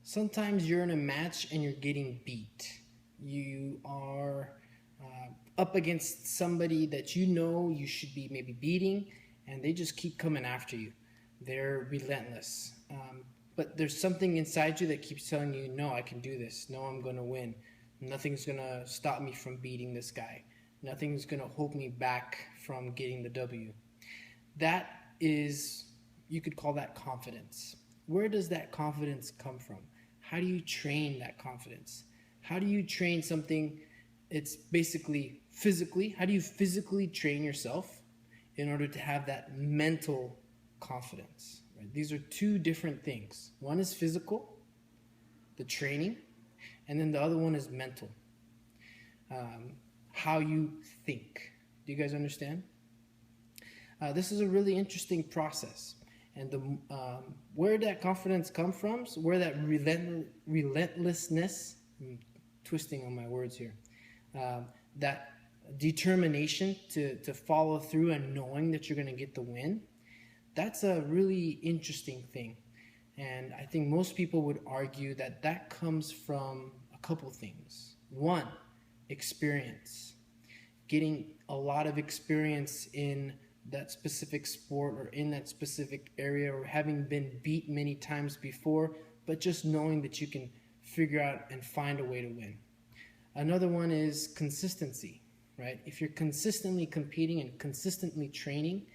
Sometimes you're in a match and you're getting beat. You are up against somebody that you know you should be maybe beating, and they just keep coming after you. They're relentless. But there's something inside you that keeps telling you, no, I can do this. No, I'm going to win. Nothing's going to stop me from beating this guy. Nothing's going to hold me back from getting the W. That is, you could call that confidence. Where does that confidence come from? How do you train that confidence? How do you train something? It's basically physically. How do you physically train yourself in order to have that mental confidence? Right? These are two different things. One is physical, the training, and then the other one is mental. How you think. Do you guys understand? This is a really interesting process. And where that confidence comes from, where that relentlessness, I'm twisting on my words here, that determination to follow through and knowing that you're going to get the win, that's a really interesting thing. And I think most people would argue that that comes from a couple things. One, experience. Getting a lot of experience in that specific sport or in that specific area, or having been beat many times before, but just knowing that you can figure out and find a way to win. Another one is consistency, right? If you're consistently competing and consistently training,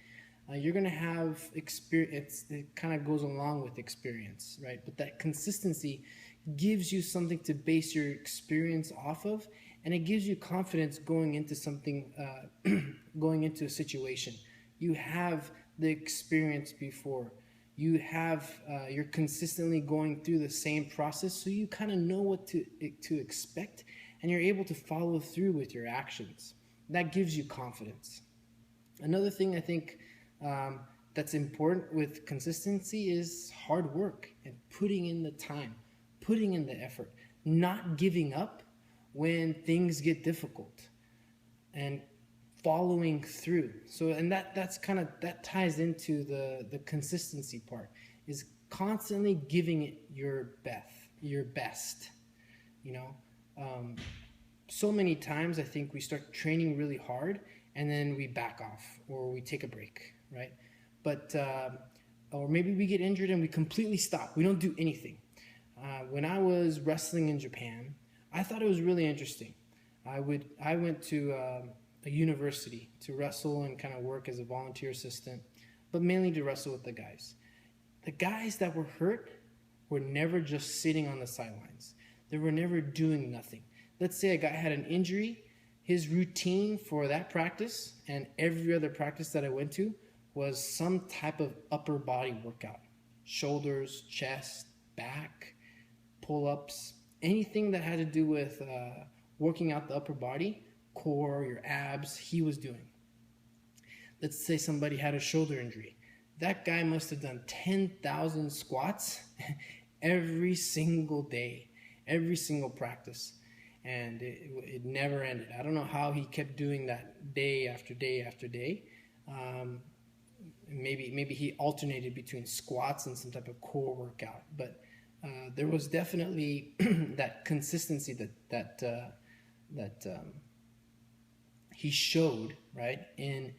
you're going to have experience. It kind of goes along with experience, right? But that consistency gives you something to base your experience off of, and it gives you confidence going into something, going into a situation. You have the experience before. You're consistently going through the same process, so you kind of know what to expect, and you're able to follow through with your actions. That gives you confidence. Another thing I think that's important with consistency is hard work and putting in the time, putting in the effort, not giving up when things get difficult, and following through. So, and that ties into the consistency part, is constantly giving it your best. You know, so many times I think we start training really hard and then we back off or we take a break, right? But or maybe we get injured and we completely stop. We don't do anything. When I was wrestling in Japan, I thought it was really interesting. I went to a university to wrestle and kind of work as a volunteer assistant, but mainly to wrestle with the guys. The guys that were hurt were never just sitting on the sidelines. They were never doing nothing. Let's say a guy had an injury. His routine for that practice and every other practice that I went to was some type of upper body workout. Shoulders, chest, back, pull-ups, anything that had to do with working out the upper body, core, your abs, he was doing. Let's say somebody had a shoulder injury. That guy must have done 10,000 squats every single day, every single practice. And it never ended. I don't know how he kept doing that day after day after day. Maybe he alternated between squats and some type of core workout. But there was definitely that consistency that he showed, right, in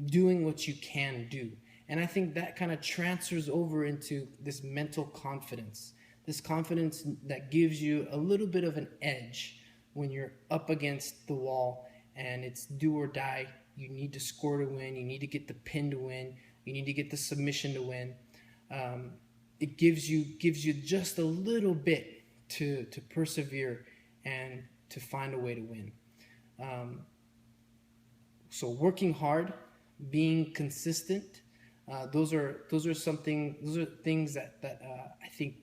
doing what you can do. And I think that kind of transfers over into this mental confidence, this confidence that gives you a little bit of an edge when you're up against the wall and it's do or die. You need to score to win. You need to get the pin to win. You need to get the submission to win. It gives you just a little bit to persevere and to find a way to win. So working hard, being consistent, those are things that I think